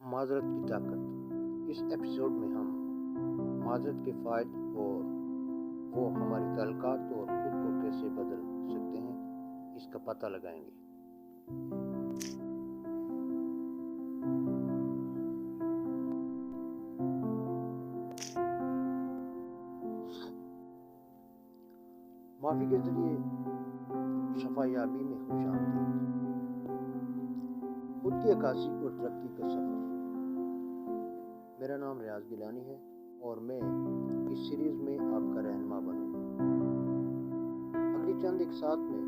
معذرت کی طاقت۔ اس ایپیسوڈ میں ہم معذرت کے فوائد اور وہ ہمارے تعلقات اور خود کو کیسے بدل سکتے ہیں اس کا پتہ لگائیں گے۔ معافی کے ذریعے شفا یابی میں خوش آمدید۔ خود کی عکاسی اور ترقی کا سفر۔ میرا نام ریاض گیلانی ہے اور میں اس سیریز میں آپ کا رہنما بنوں گا۔ اگلی چند ایک ساتھ میں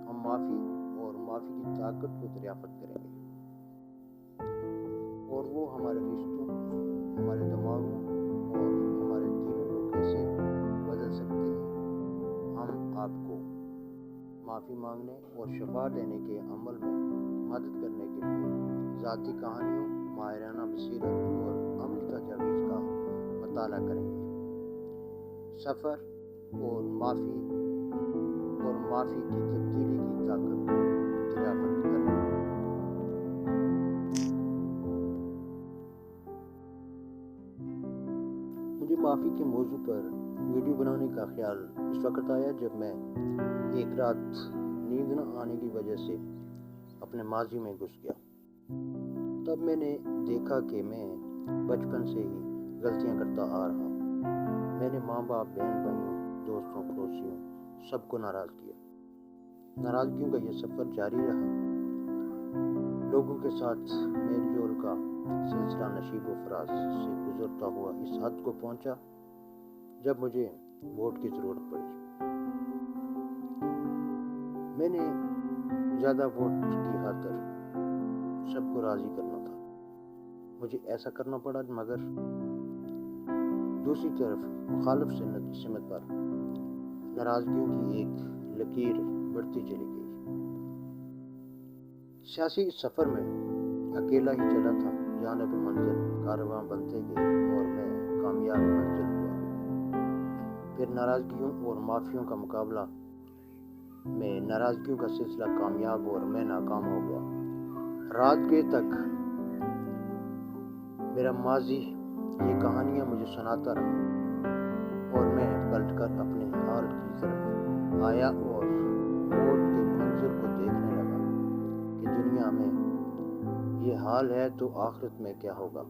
ہم معافی اور معافی کی طاقت کو دریافت کریں گے اور وہ ہمارے رشتوں، ہمارے دماغوں اور ہمارے دلوں کو کیسے بدل سکتے ہیں۔ ہم آپ کو معافی مانگنے اور شفا دینے کے عمل میں مدد کرنے کے لیے ذاتی کہانیوں، ماہرانہ بصیرت اور عملی تجاویز کا مطالعہ کریں گے۔ سفر اور معافی کی تبدیلی کی طاقت کو دریافت کریں۔ مجھے معافی کے موضوع پر ویڈیو بنانے کا خیال اس وقت آیا جب میں ایک رات نیند نہ آنے کی وجہ سے اپنے ماضی میں گھس گیا۔ تب میں نے دیکھا کہ میں بچپن سے ہی غلطیاں کرتا آ رہا ہوں۔ میں نے ماں باپ، بہن بھائیوں، دوستوں، پڑوسیوں سب کو ناراض کیا۔ ناراضگیوں کا یہ سفر جاری رہا۔ لوگوں کے ساتھ میل جول کا سلسلہ نشیب و فراز سے گزرتا ہوا اس حد کو پہنچا جب مجھے ووٹ کی ضرورت پڑی۔ میں نے زیادہ ووٹ کی خاطر سب کو راضی کرنا تھا۔ مجھے ایسا کرنا پڑا، مگر دوسری طرف مخالف سمت پر ناراضگیوں کی ایک لکیر بڑھتی چلی گئی۔ سیاسی اس سفر میں اکیلا ہی چلا تھا۔ جانب منزل کارواں بنتے گئے اور میں کامیاب منزل ہوا۔ پھر ناراضگیوں اور معافیوں کا مقابلہ میں ناراضگیوں کا سلسلہ کامیاب اور میں ناکام ہو گیا۔ رات گئے تک میرا ماضی یہ کہانیاں مجھے سناتا رہا اور میں پلٹ کر اپنے حال کی طرف آیا اور موت کے منظر کو دیکھنے لگا کہ دنیا میں یہ حال ہے تو آخرت میں کیا ہوگا۔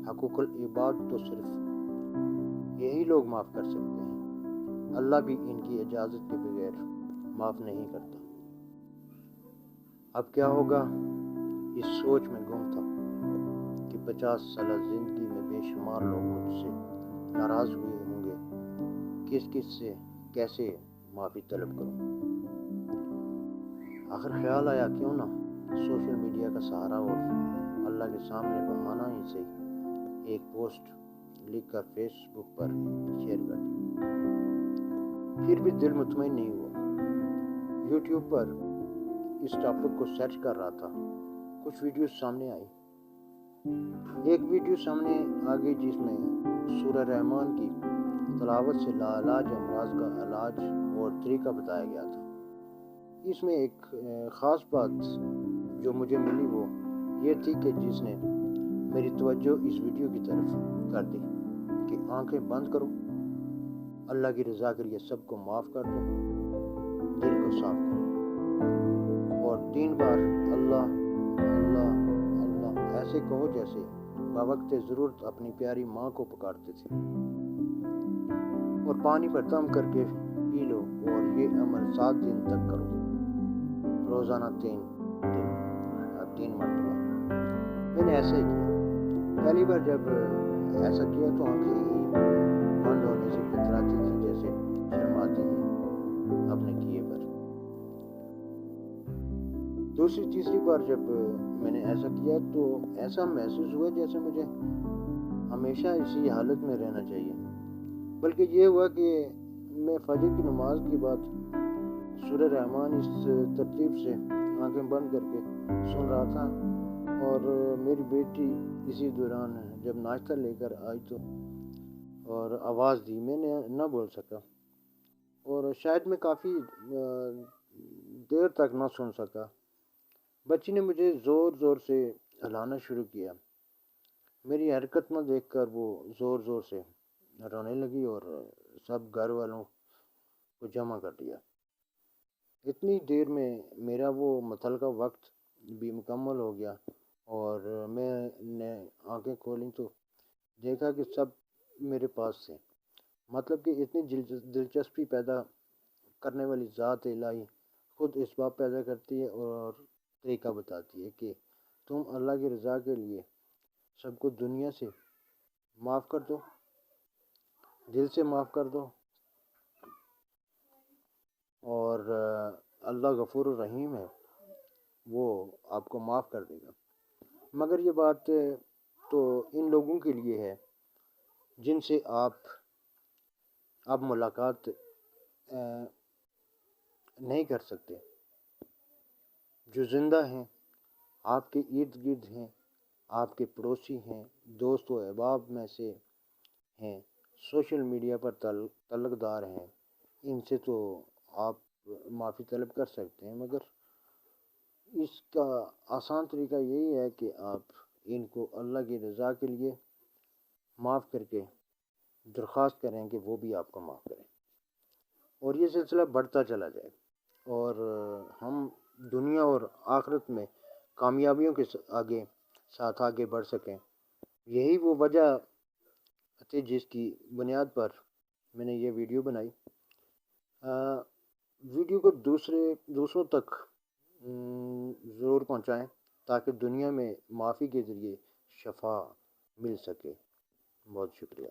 حقوق العباد تو صرف یہی لوگ معاف کر سکتے ہیں۔ اللہ بھی ان کی اجازت کے بغیر معاف نہیں کرتا۔ اب کیا ہوگا؟ اس سوچ میں گم تھا کہ 50 سالہ زندگی میں بے شمار لوگ مجھ سے ناراض ہوئے ہوں گے۔ کس سے کیسے معافی طلب کروں؟ آخر خیال آیا کیوں نہ سوشل میڈیا کا سہارا اور اللہ کے سامنے بہانہ ہی سے ایک پوسٹ لکھ کر فیس بک پر شیئر کر دی۔ پھر بھی دل مطمئن نہیں ہوا۔ یوٹیوب پر اس ٹاپک کو سرچ کر رہا تھا۔ کچھ ویڈیوز سامنے آئی۔ ایک ویڈیو سامنے آ گئی جس میں سورہ رحمان کی تلاوت سے لاعلاج امراض کا علاج اور طریقہ بتایا گیا تھا۔ اس میں ایک خاص بات جو مجھے ملی وہ یہ تھی کہ جس نے میری توجہ اس ویڈیو کی طرف کر دی کہ آنکھیں بند کرو، اللہ کی رضا کے لیے سب کو معاف کر دو، دل کو صاف کرو اور 3 بار اللہ اللہ اللہ ایسے کہو جیسے بوقت ضرورت اپنی پیاری ماں کو پکارتے تھے، اور پانی پر دم کر کے پی لو اور یہ عمل 7 دن تک کرو، روزانہ 3 مرتبہ۔ میں نے ایسا ہی کیا۔ پہلی بار جب ایسا کیا تو آنکھیں ہی بند ہونے سے کتراتی تھی، جیسے شرم آتی ہے اپنے کیے پر۔ دوسری تیسری بار جب میں نے ایسا کیا تو ایسا محسوس ہوا جیسے مجھے ہمیشہ اسی حالت میں رہنا چاہیے۔ بلکہ یہ ہوا کہ میں فجر کی نماز کے بعد سورہ رحمان اس ترتیب سے آنکھیں بند کر کے سن رہا تھا، اور میری بیٹی اسی دوران جب ناشتہ لے کر آئی تو اور آواز دی، میں نے نہ بول سکا اور شاید میں کافی دیر تک نہ سن سکا۔ بچی نے مجھے زور زور سے ہلانا شروع کیا۔ میری حرکت نہ دیکھ کر وہ زور زور سے رونے لگی اور سب گھر والوں کو جمع کر دیا۔ اتنی دیر میں میرا وہ متعلقہ وقت بھی مکمل ہو گیا اور میں نے آنکھیں کھولیں تو دیکھا کہ سب میرے پاس تھے۔ مطلب کہ اتنی دلچسپی پیدا کرنے والی ذات الہی خود اسباب پیدا کرتی ہے اور طریقہ بتاتی ہے کہ تم اللہ کی رضا کے لیے سب کو دنیا سے معاف کر دو، دل سے معاف کر دو، اور اللہ غفور الرحیم ہے، وہ آپ کو معاف کر دے گا۔ مگر یہ بات تو ان لوگوں کے لیے ہے جن سے آپ ملاقات نہیں کر سکتے، جو زندہ ہیں، آپ کے ارد گرد ہیں، آپ کے پڑوسی ہیں، دوست و احباب میں سے ہیں، سوشل میڈیا پر تعلق دار ہیں۔ ان سے تو آپ معافی طلب کر سکتے ہیں، مگر اس کا آسان طریقہ یہی ہے کہ آپ ان کو اللہ کی رضا کے لیے معاف کر کے درخواست کریں کہ وہ بھی آپ کو معاف کریں، اور یہ سلسلہ بڑھتا چلا جائے اور ہم دنیا اور آخرت میں کامیابیوں کے ساتھ آگے بڑھ سکیں۔ یہی وہ وجہ تھی جس کی بنیاد پر میں نے یہ ویڈیو بنائی۔ ویڈیو کو دوسروں تک ضرور پہنچائیں تاکہ دنیا میں معافی کے ذریعے شفا مل سکے۔ بہت شکریہ۔